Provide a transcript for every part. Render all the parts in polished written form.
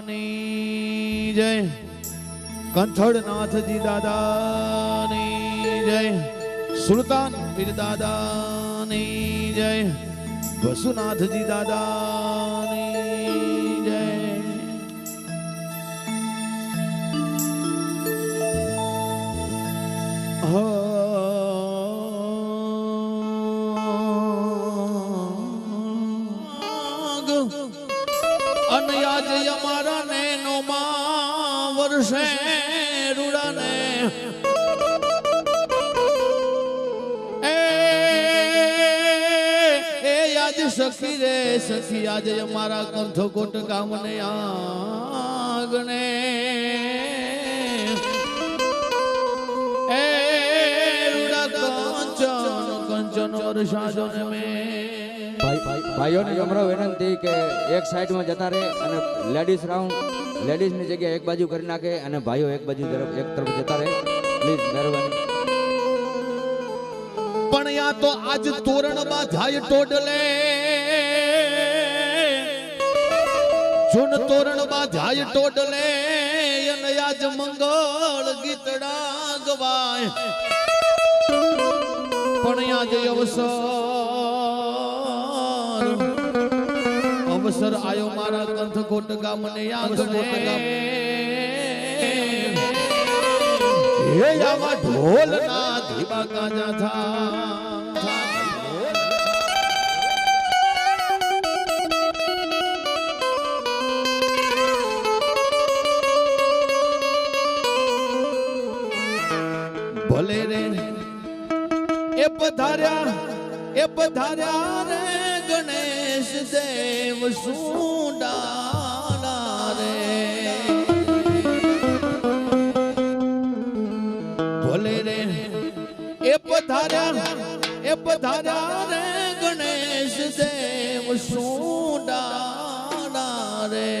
દાદાની જય, કંથળનાથજી દાદાની જય, સુલતાન પીર દાદાની જય, વસુનાથજી દાદાની જય. અને આજે અમારા નેનો માં વર્ષે રૂડાને એ યાદ સખી રે સખી આજે અમારા કંથકોટ ગામને આગણે એ રૂડા કંચન કંચન વર્ષાજો ને મેં ભાઈઓને નમ્ર વિનંતી કે એક સાઈડમાં જતા રહે અને લેડીઝ રાઉન્ડ લેડીઝની જગ્યાએ એક બાજુ કરી નાખે અને ભાઈઓ એક બાજુ તરફ એક તરફ જતા રહે પ્લીઝ મહેરબાની. પણ યા તો આજ તોરણ બાંધાય ટોડલે જૂન તોરણ બાંધાય ટોડલે અને આજ મંગળ ગીતડા ગવાય પણ આજ અવસર આયો મારા કંથકોટ ગામને આગળ હે આવા ઢોલના ધીમા કાજા થા ભલે રે એ પધાર્યા રે ગણેશ દેવ સુડાલા રે ભલે રે એ પધાર્યા રે ગણેશ દેવ સુડાલા રે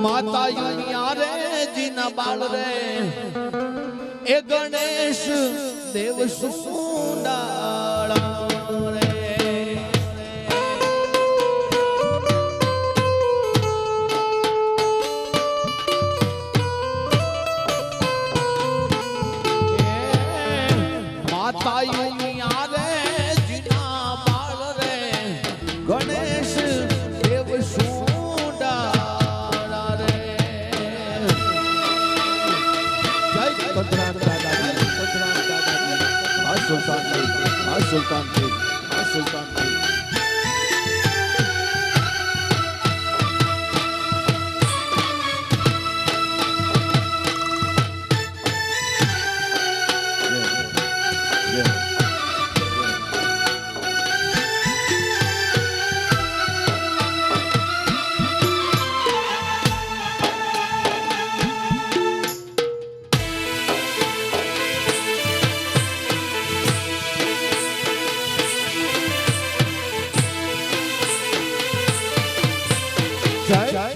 માતા યુનિયા રે જીના બાળ રે એ ગણેશ દેવ સુડાળા રે માતા યુનિયા રે જીના બાળ રે ગણેશ દેવ સુડાળા રે જય કંથરાજ દાદાજી કંથરાજ દાદાજી આ સુલતાન આ સુલતાન આ સુલતાન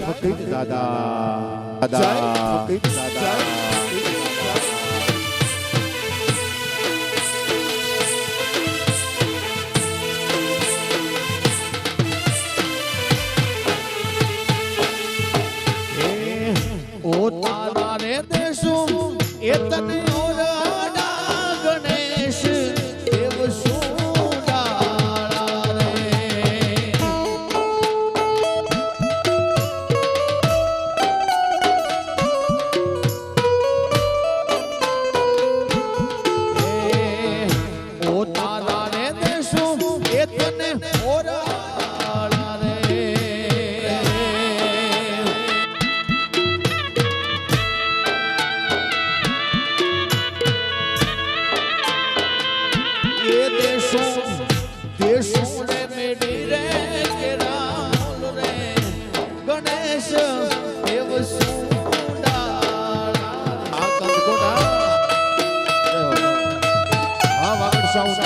ફકીર દાદા દાદા ફકીર દાદા ઓ તારા રે દેશું એ તને ઓરડા ગણેશ દેવ સુડાળા રે ઓ તારા રે દેશું એ તને ઓરડા રે દેશું રે મેડી રે કે રામ રે ગણેશ દેવ સુડાળા આ કંથકોટ હા વાગડ સાઉન્ડ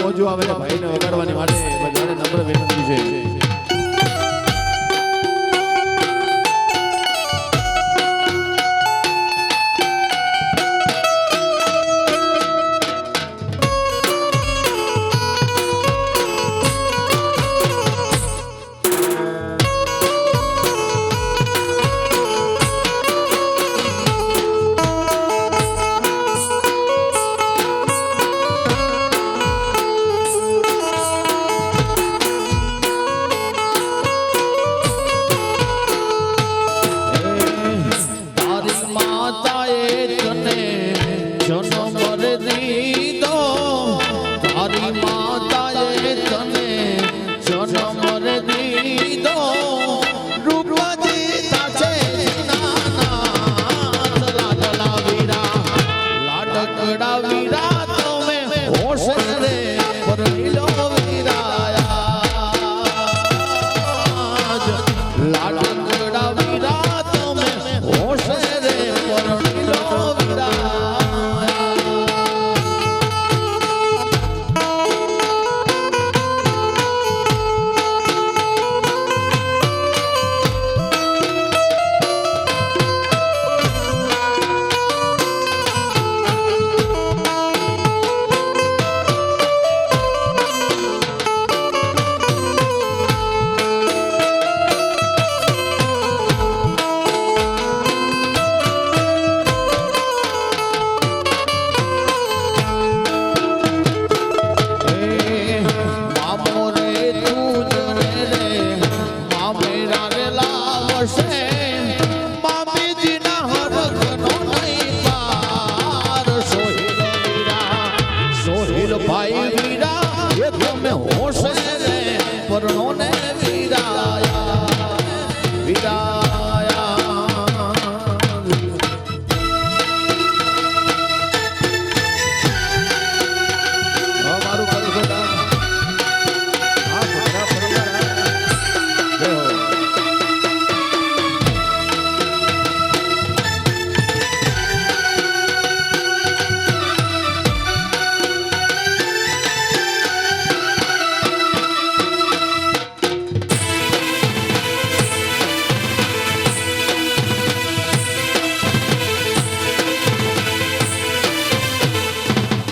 નવજો આવેલા ભાઈને વગાડવાની માટે બધાને નમ્ર વિનંતી છે.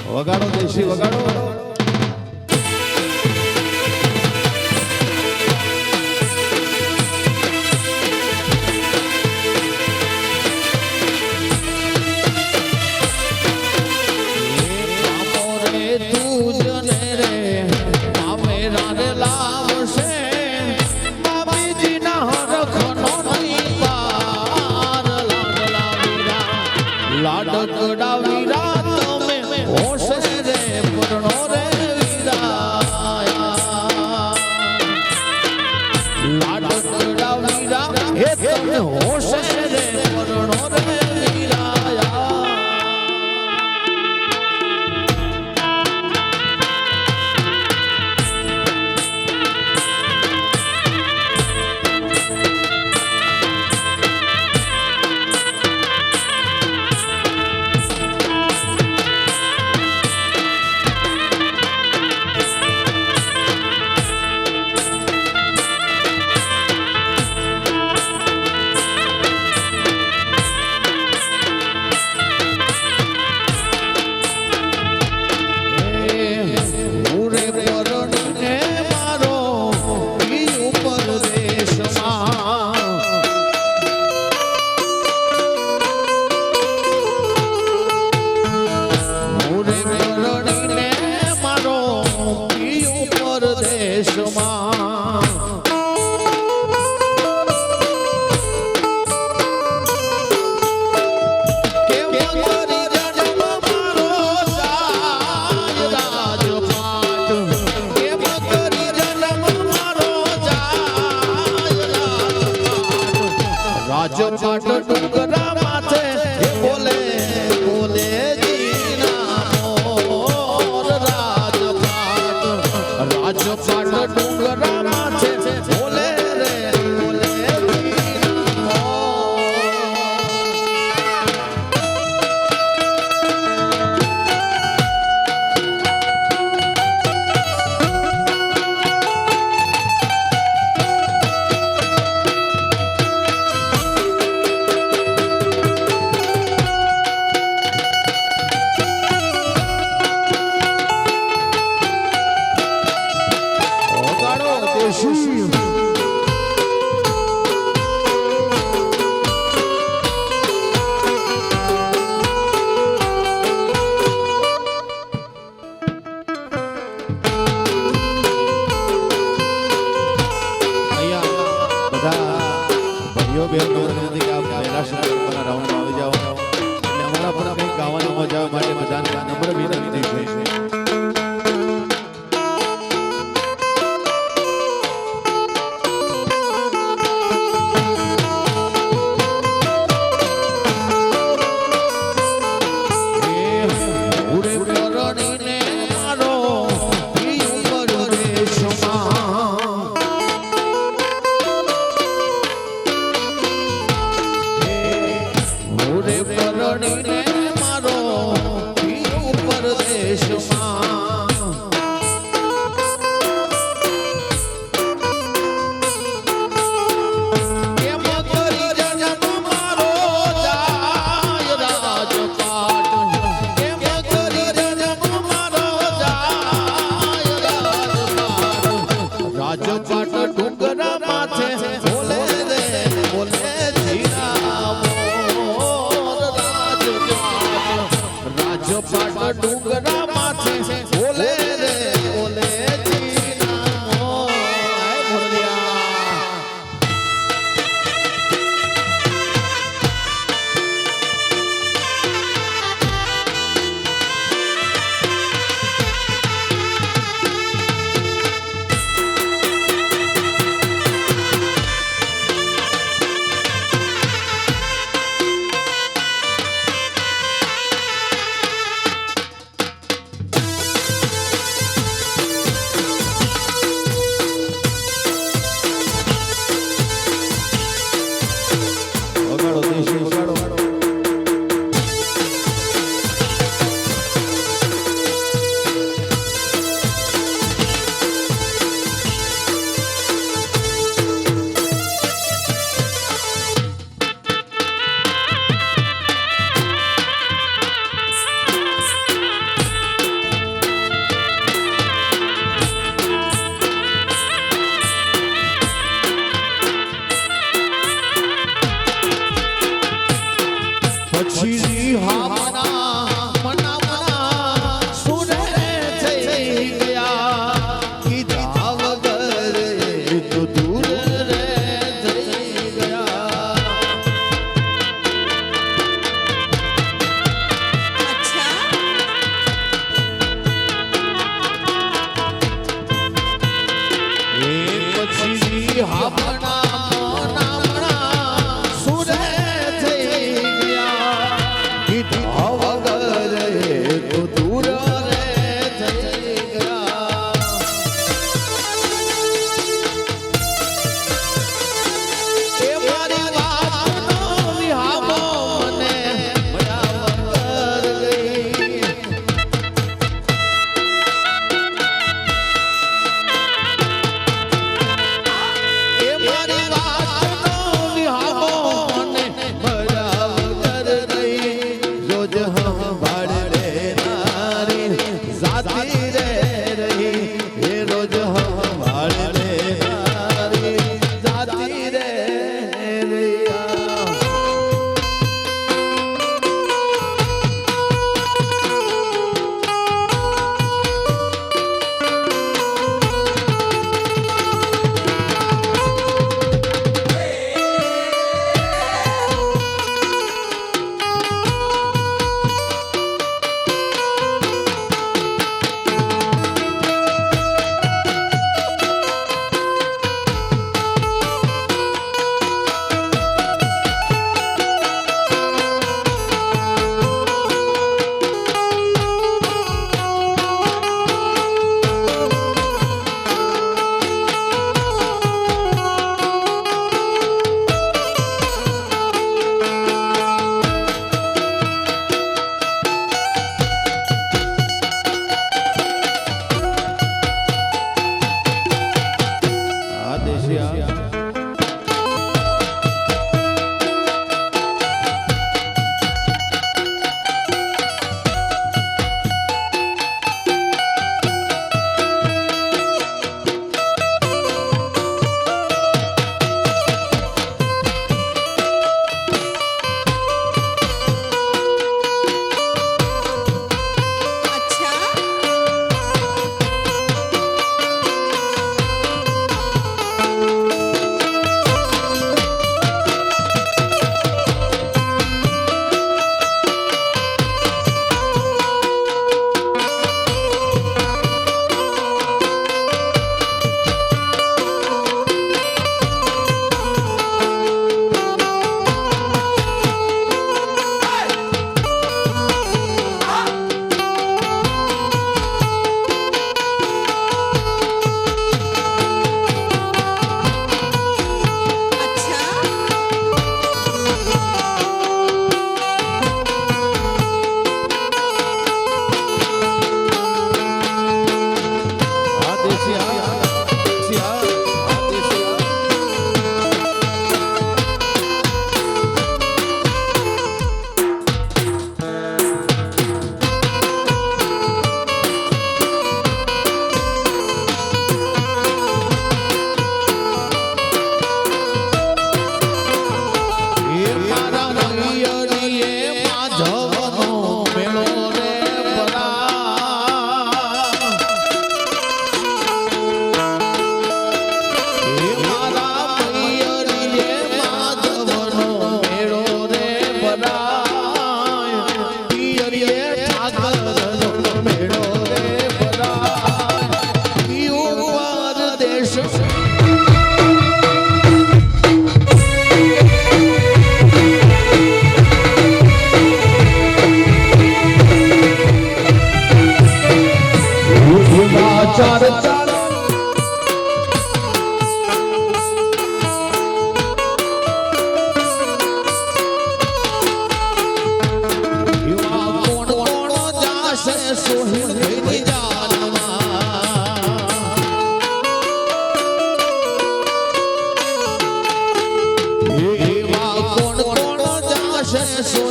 વગાડો દેશી વગાડો. લાડકડા વીરા તમે હોશ રે પરણો રે વીરા લાડકડા વીરા હે તમે હોશ રે પરણો રે વીરા રાજપાટ ડુંગરા માથે બોલે બોલે જીના મોર રાજપાટ ડુંગરા માથે બોલે રે બોલે જીના મોર બધા ભાઈઓ બહેનો વિનંતી કે આપ પહેલા શંકરના રાઉન્ડમાં આવી જાઓ એટલે અમારા પણ કંઈક ગાવાની મજા આવે માટે બધાને નમ્ર વિનંતી છે મારો પરણીને મારો પરદેશમાં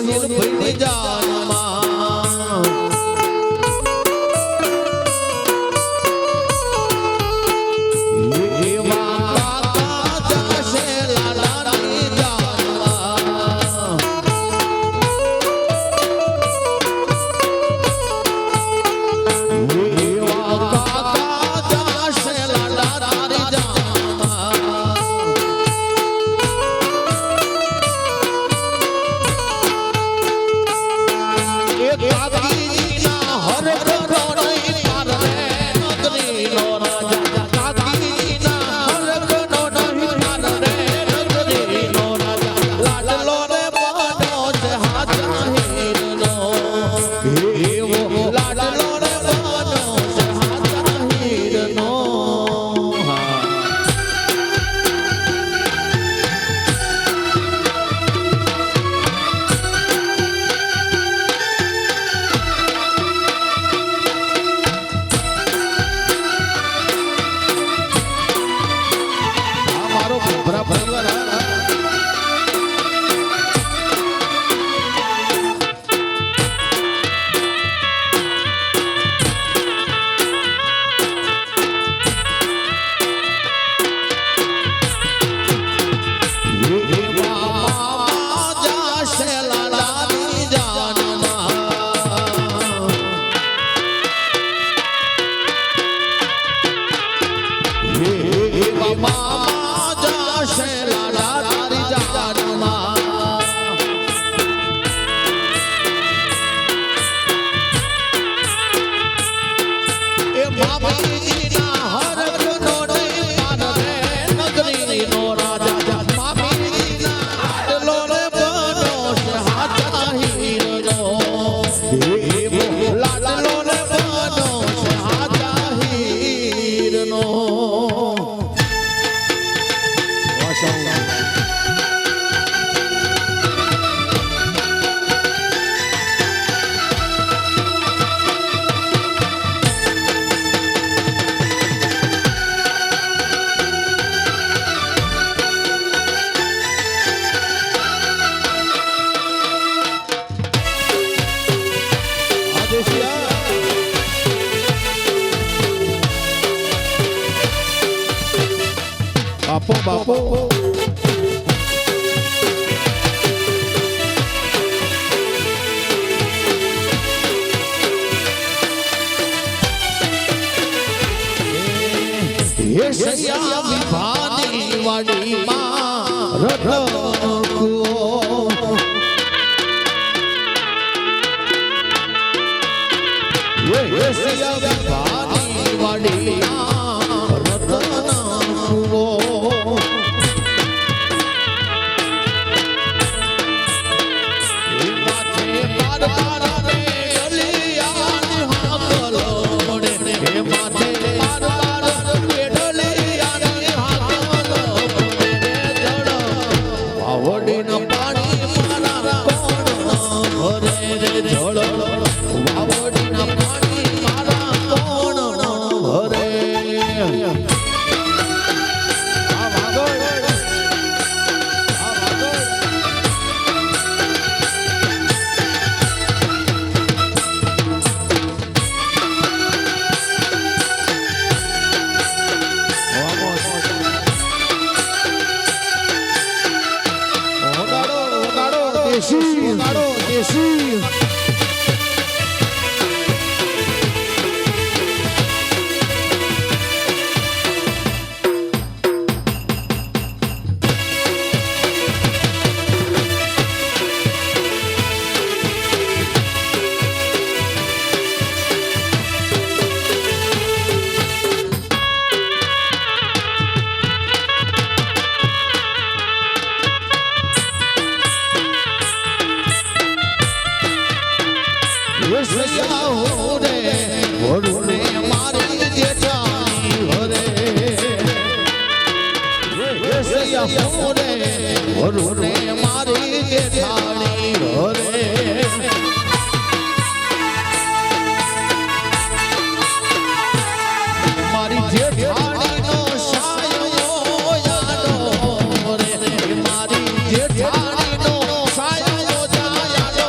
હીર ભરી જાનમાં એવા કાકા જશે લાલાની જાનમાં એવા કાકા જશે લાલાની જાનમાં એક કાકીના હર ઘરો નહીં પાર રે નગરીનો રાજા કાકીના હર ઘરો નહીં પાર રે નગરીનો રાજા લાડલો રે બનો છે હાચા હીરનો એવો લાડલો રે બનો છે હાચા હીરનો મારો ભરા પરિવાર બાપો બાપો હે સૈયા વિભાની વાડીમાં રટકુઓ હે સૈયા વિભાની વાડીમાં રટકુઓ દેશી મારી જેઠાણી ઘરે મારી જેઠાણીનો સાયો યાદો રે મારી જેઠાણીનો સાયો યાદો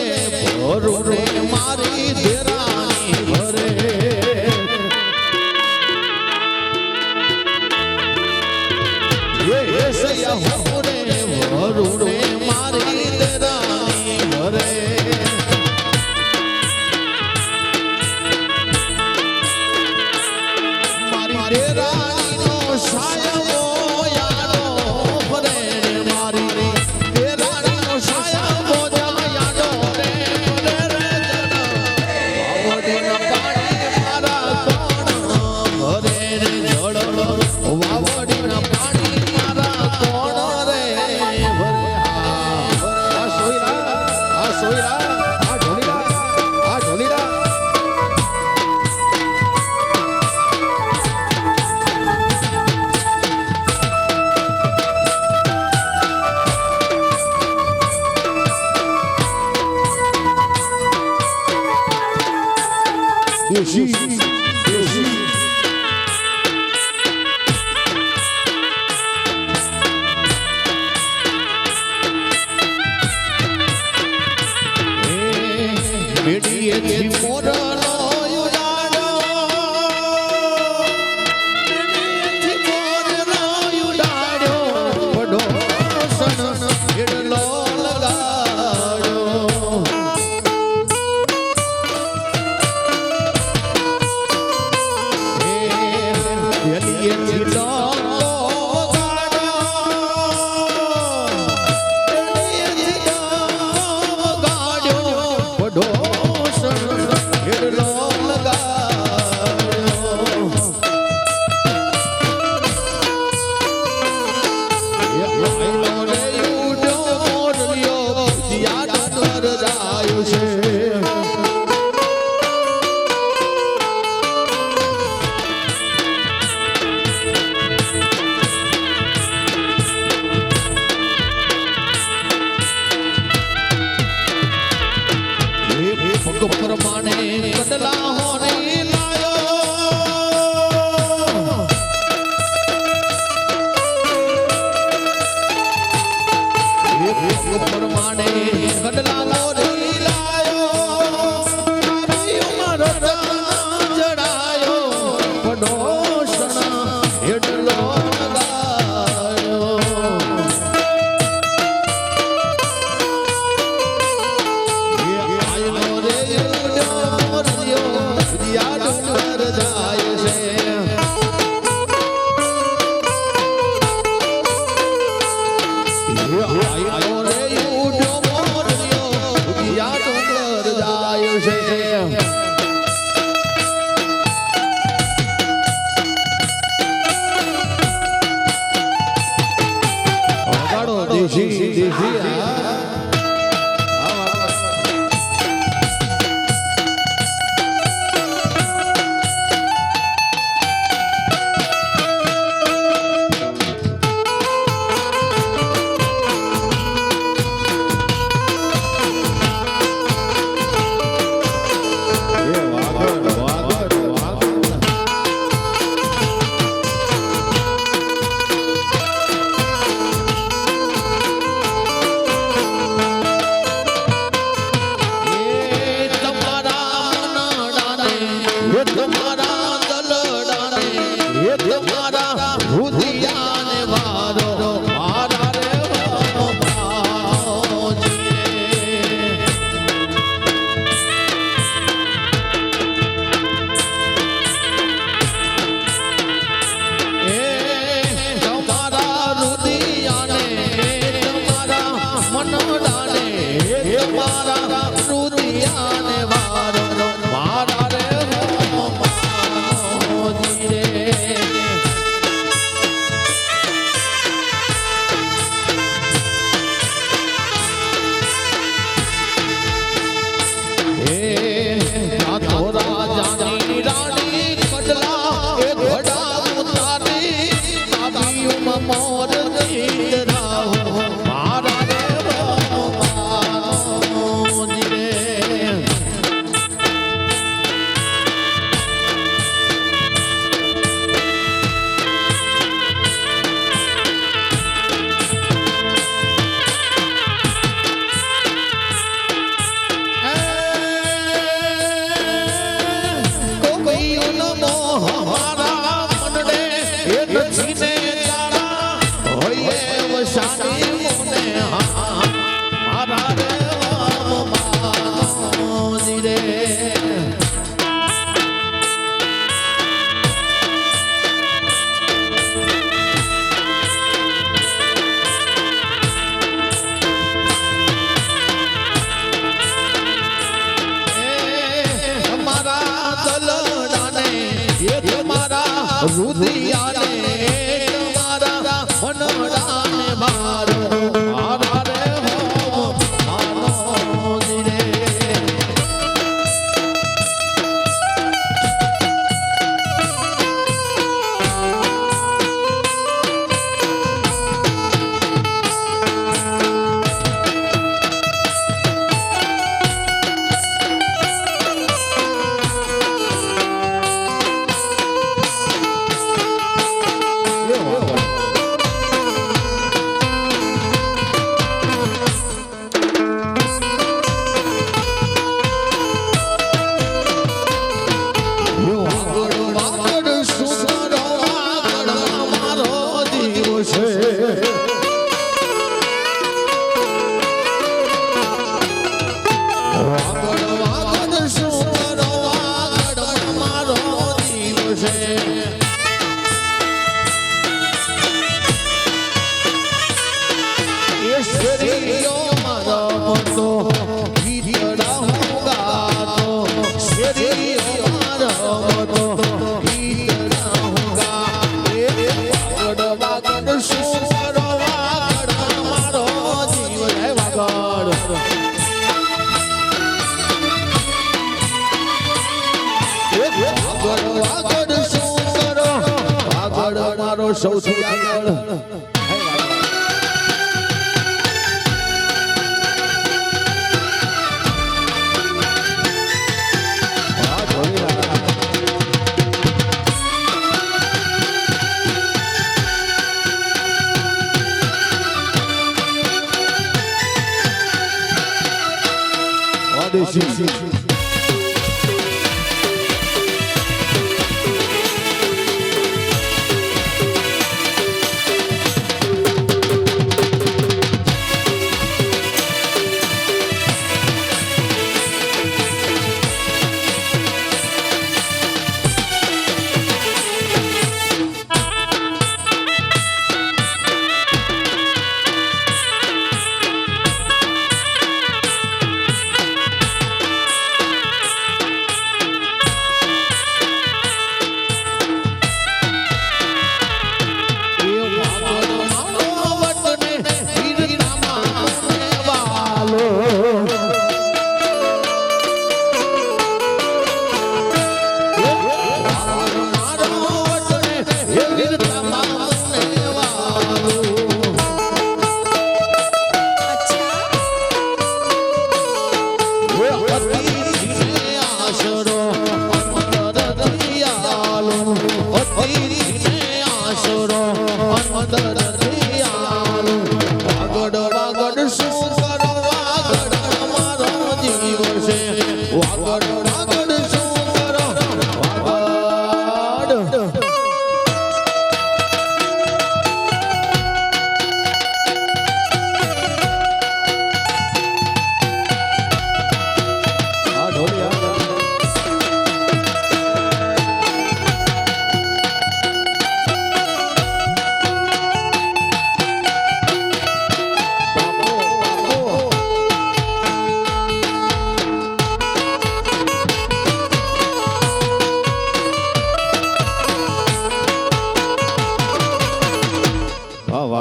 ભરું રે મારી દેરાણી ભરે એ સૈયા હો રે ભરું રે મારી દેરાણી ભરે મારી દેરાણીનો સાયો યાદો ભરે રે મારી દેરાણીનો સાયો યાદો રે ભરે રે વાવડીના પાણી મારા કોણ ભરે રે જળ વાવડીના પાણી મારા કોણ રે ભરે આ સોયરા આ ઢોલીરા દેશી મેડીએથી મોરલો ઉડાડો મેડીએથી મોરલો ઉડાડ્યો પડો સન હેડલો લગાડ્યો વેલીએથી ડોકો ગાડ્યો પડો હેડલો લગાડ્યો આઈનો રે ઉડ્યો મોરલ્યો યાદ કર જાય છે પગ પ્રમાણે બદલા હોને લાયો પગ પ્રમાણે બદલા હોને લાયો મારી ઉમર જડાયો પડોશના હેડલો લગાયો આયનો રે મોરલ્યો યાદ કર જાય છે આયનો રે ઉડ્યો મોરલ્યો યાદ કર જાય છે વગાડો દેશી રે રુદિયાને તમારા મનડાને મારો આધારે હો માનો દિરે મારો સૌથી આગળ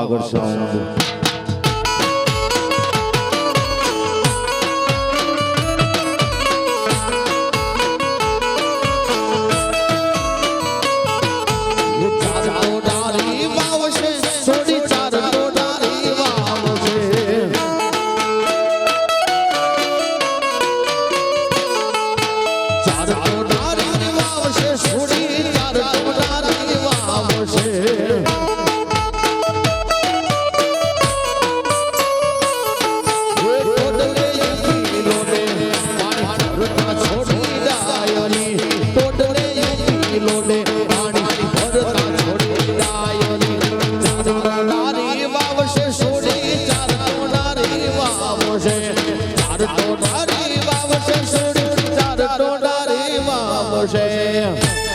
વાગડ સાઉન્ડ છે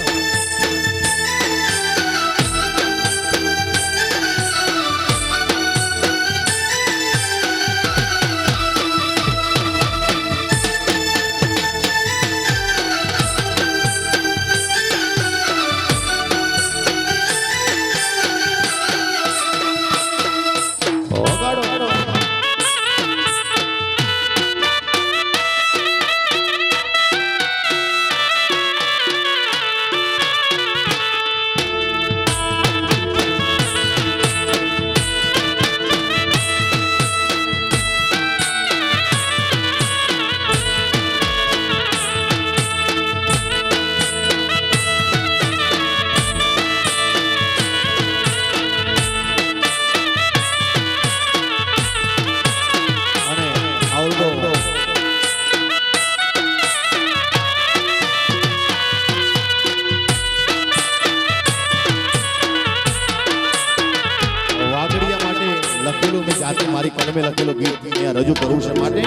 લખેલું મેં જાતે મારી કલમે લખેલું ગીત અહીંયા રજૂ કરવું છે માટે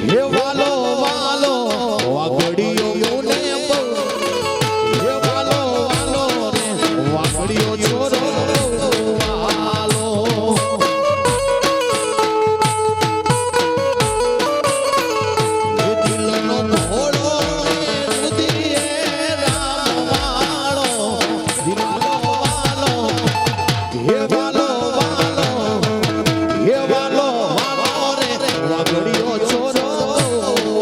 હે વાલો વાલો વાઘડીઓ ને બહુ હે વાલો વાલો રે વાઘડીઓ છોરો વાલો હે દિલનો ધોળો રુધિરે રામ વાળો દિલનો વાલો હે વાલો વાલો રે વાઘડીઓ છોરો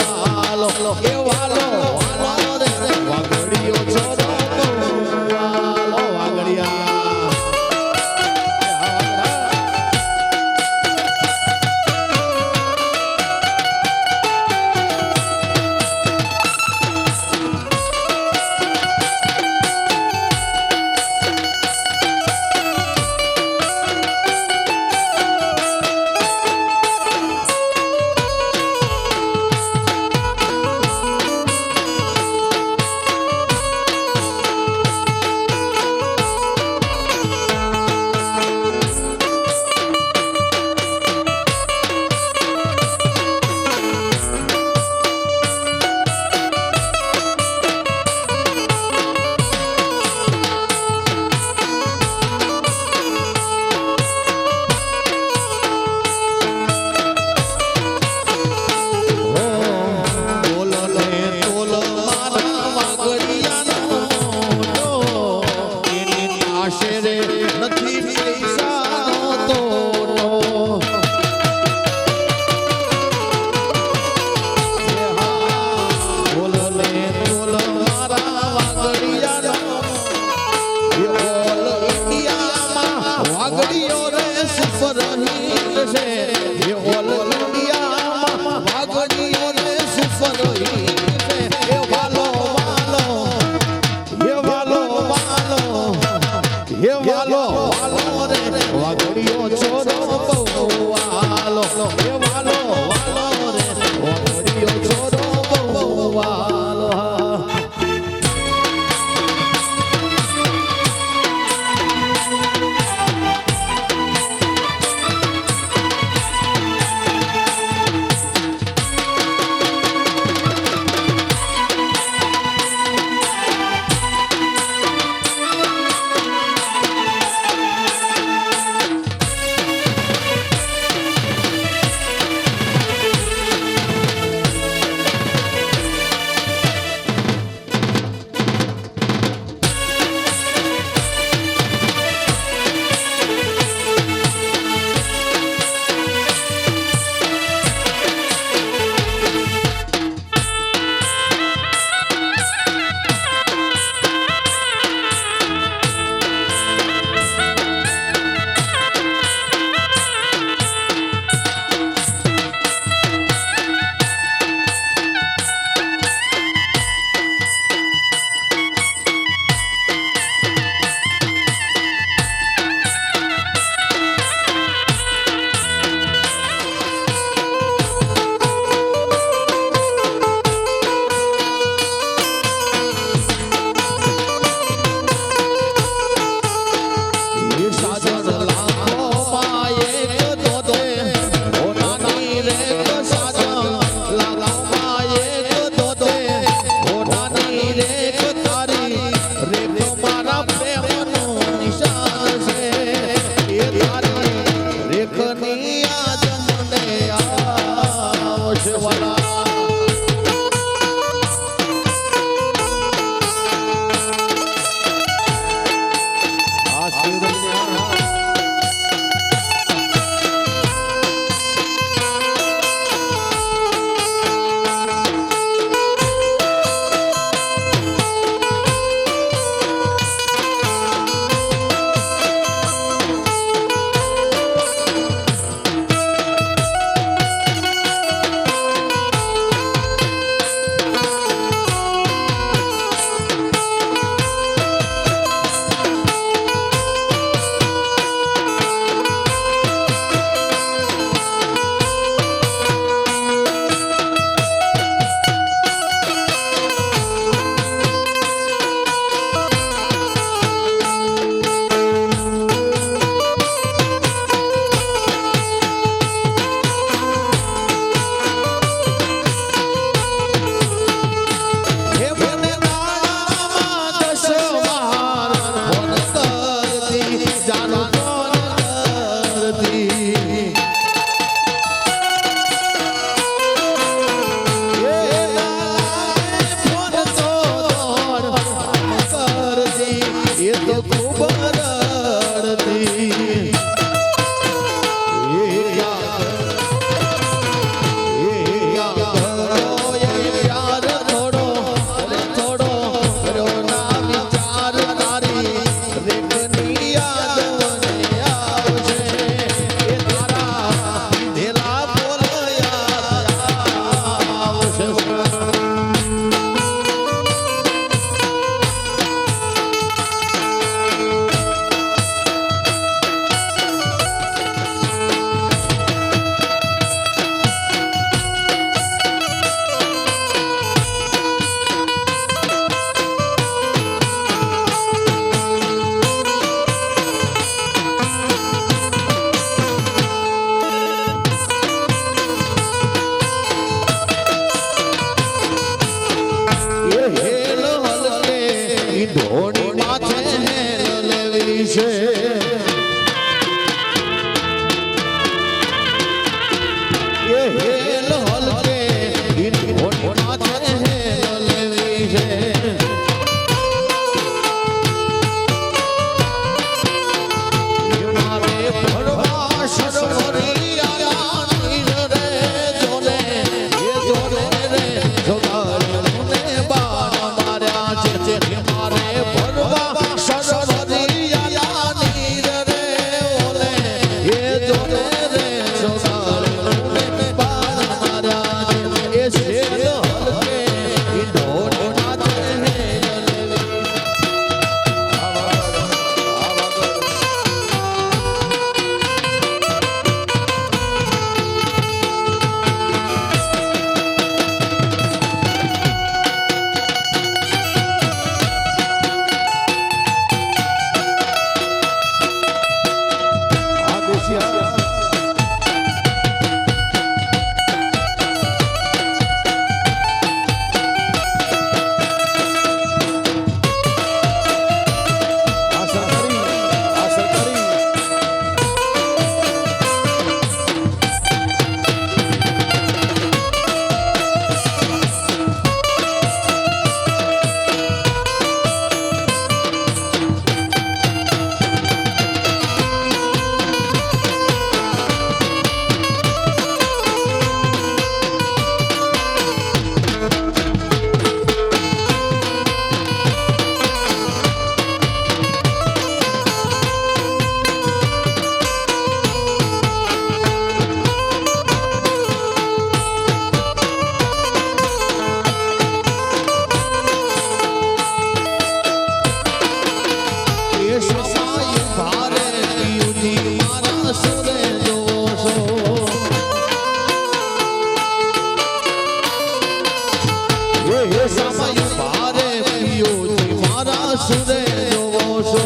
હે સમય ભારે પિયોજી મારા સુરે જોવો છો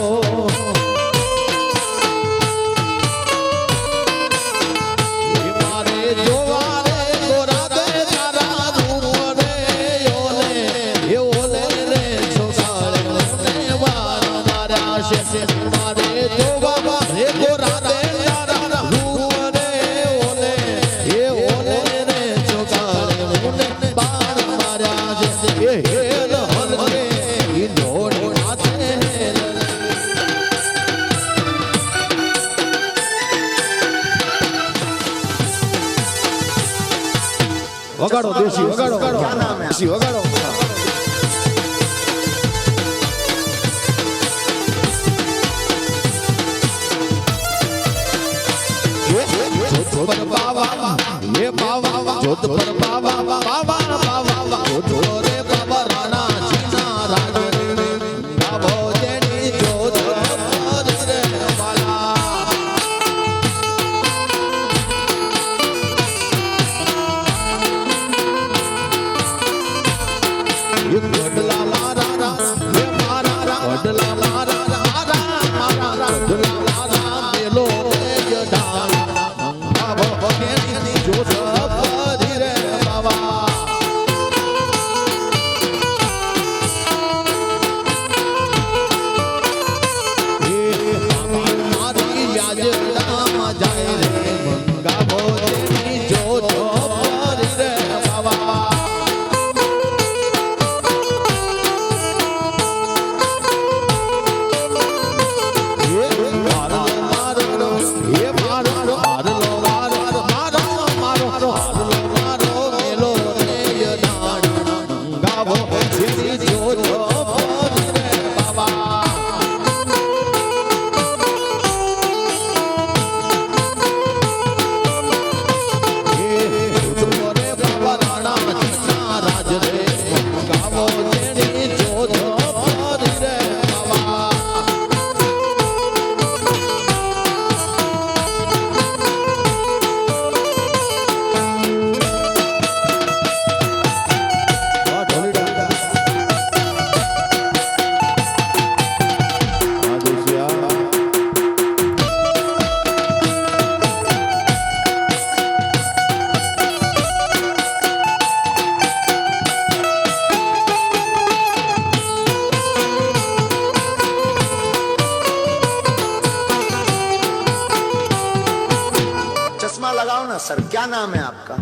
હે મારે જોવા રે ગોરા દે તારા રૂપ રે ઓલે હે ઓલે રે છોગાળે મને વાર મારા છે મારે જોવા રે ગોરા દે તારા રૂપ રે ઓલે હે ઓલે રે છોગાળે મને બાર મારા છે હે હેલ હલ રે ઈ લોડ નાથે હેલ વગાડો દેશી વગાડો દેશી વગાડો જોધપુર બાવા હે બાવા જોધપુર બાવા બાવા બાવા જોધપુર રે બાબા રાણા જીના રાજ ગાવો જેની જોધપુર રે વાલા વડલા મારા હે મારા વડલા મારા મારા વડલા મારા મેલો જડા અંગાવો કેની જોત પરી રે બાવા હે મારી યાજડા જાય રે મંગાવો કેની જોત પરી રે બાવા चश्मा लगाओ ना सर, क्या नाम है आपका?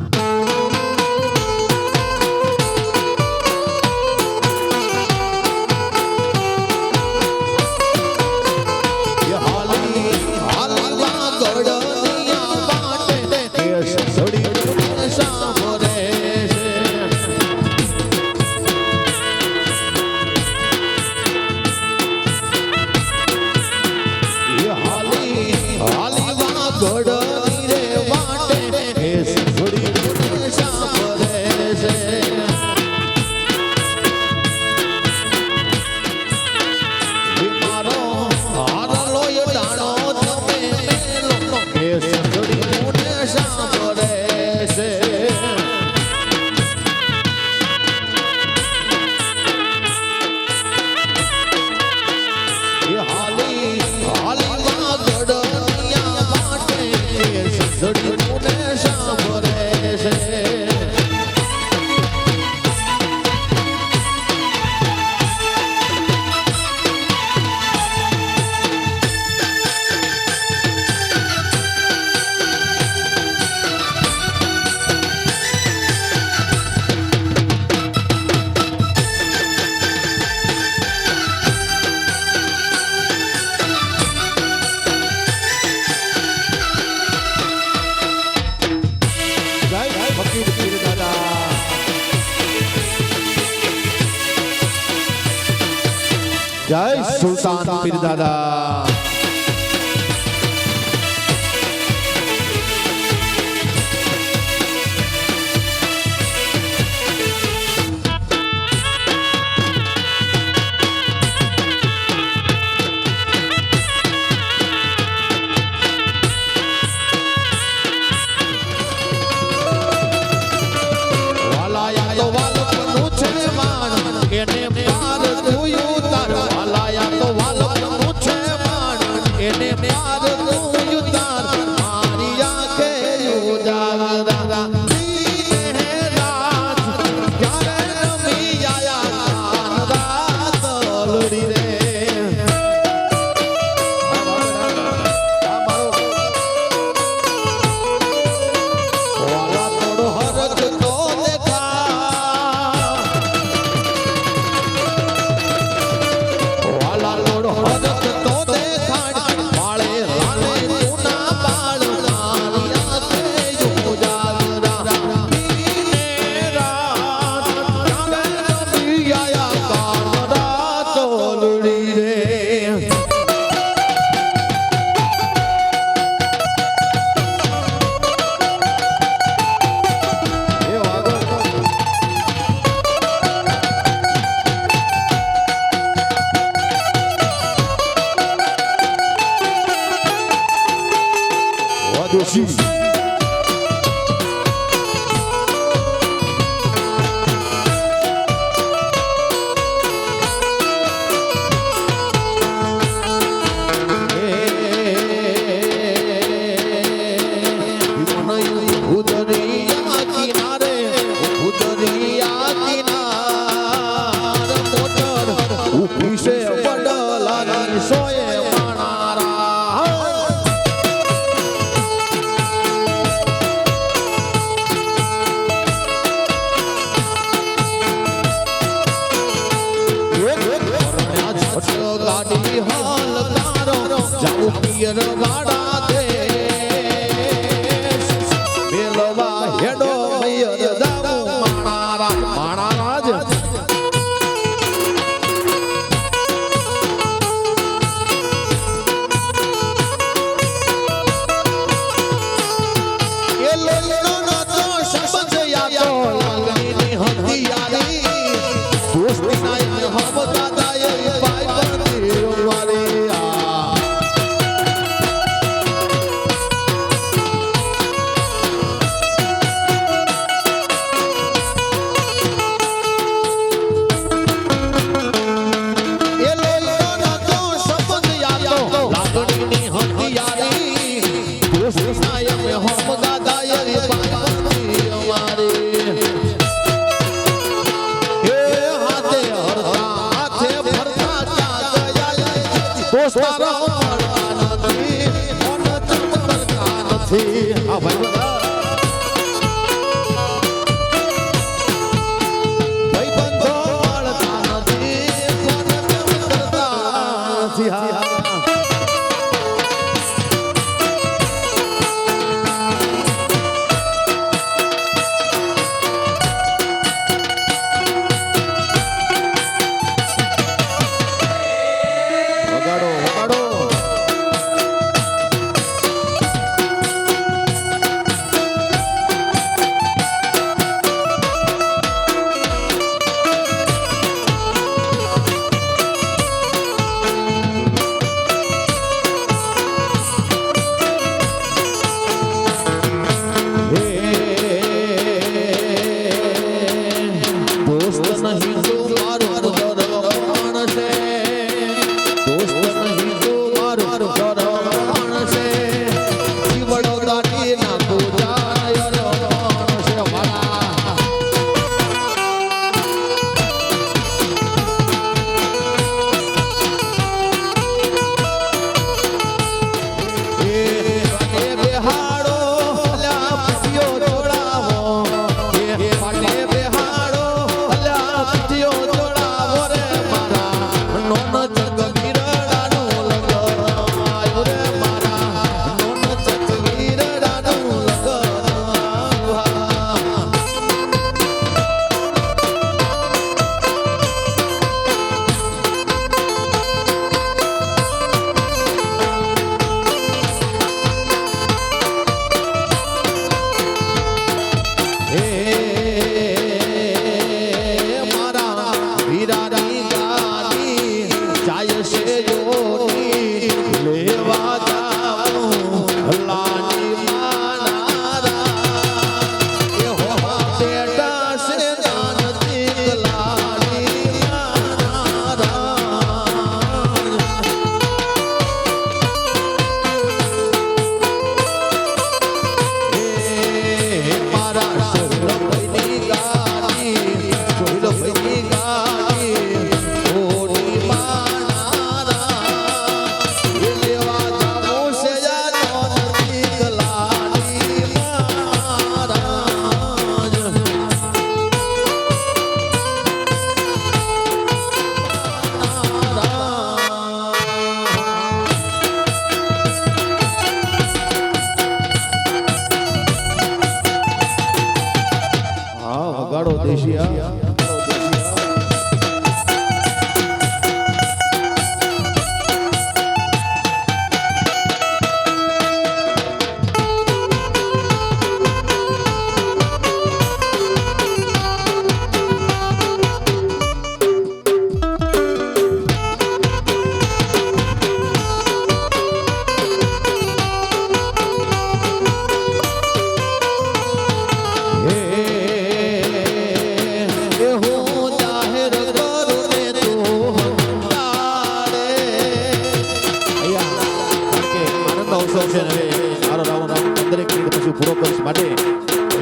जय सुल्तान पीर दादा। वाला या तो वालो नु छे પિયર વાડા દે મેલવા હેડો મૈયર દામુ માણા રાજ એ લેલો તો શબ્દ યાદો લાગણી હથિયારી દોસ્તી નાય હમ દાદાએ પાઈ બંધી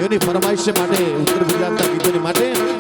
વારી ફરમાઈશ માટે ઉત્તર ગુજરાતના ગીતોની માટે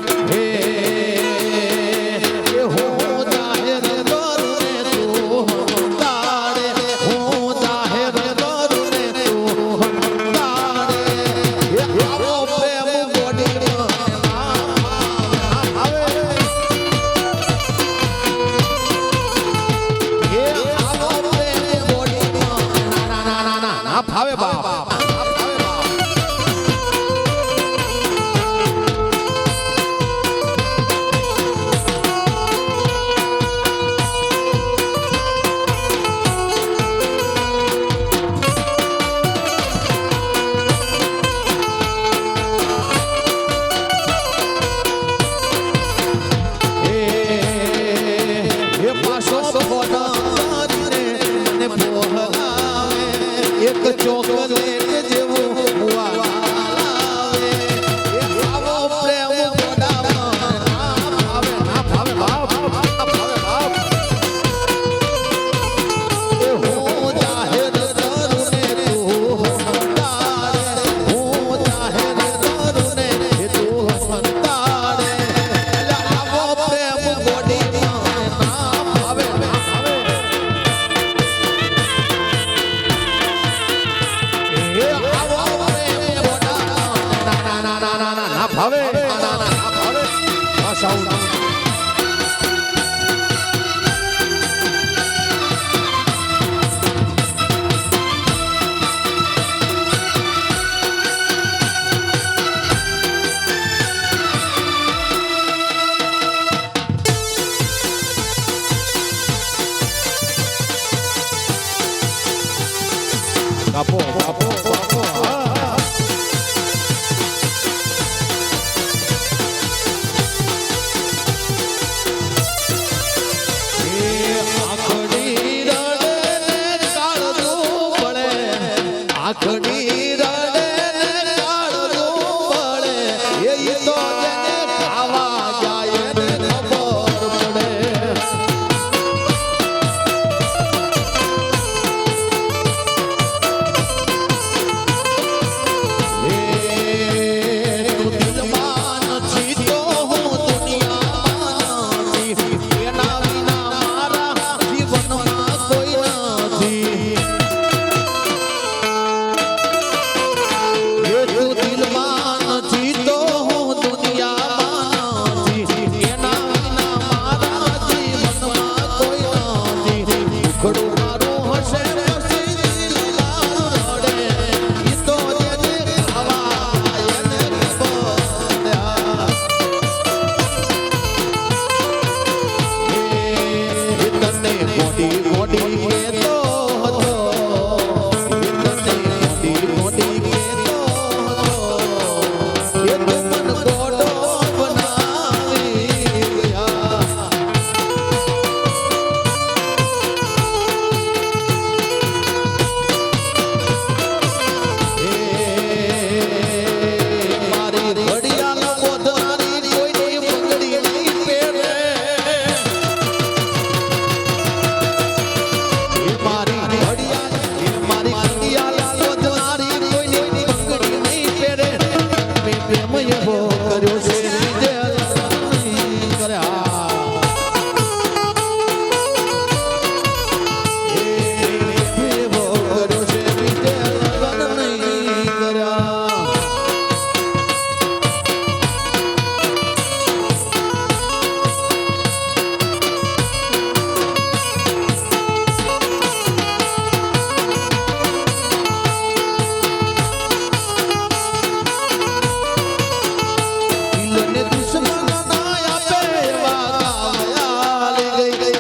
સાઉન્ડ કાપો કાપો કાપો હા આખડી રડે કાળું પડે આખડી રડે કાળું પડે એ તો જેને ખાવા જાય ને ખબર પડે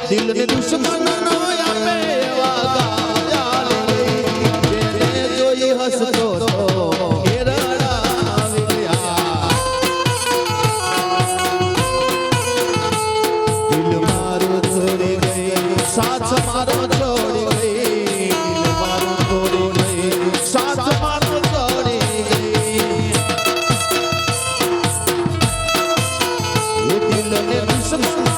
દિલને દુશ્મન નો આપે એવા ગાયા જેને જોઈ હસતો તો એ રડાવી ગયા દિલ મારો છોડી ગઈ સાથ મારો છોડી ગઈ દિલ મારો છોડી ગઈ સાથ મારો છોડી ગઈ એ દિલને દુશ્મન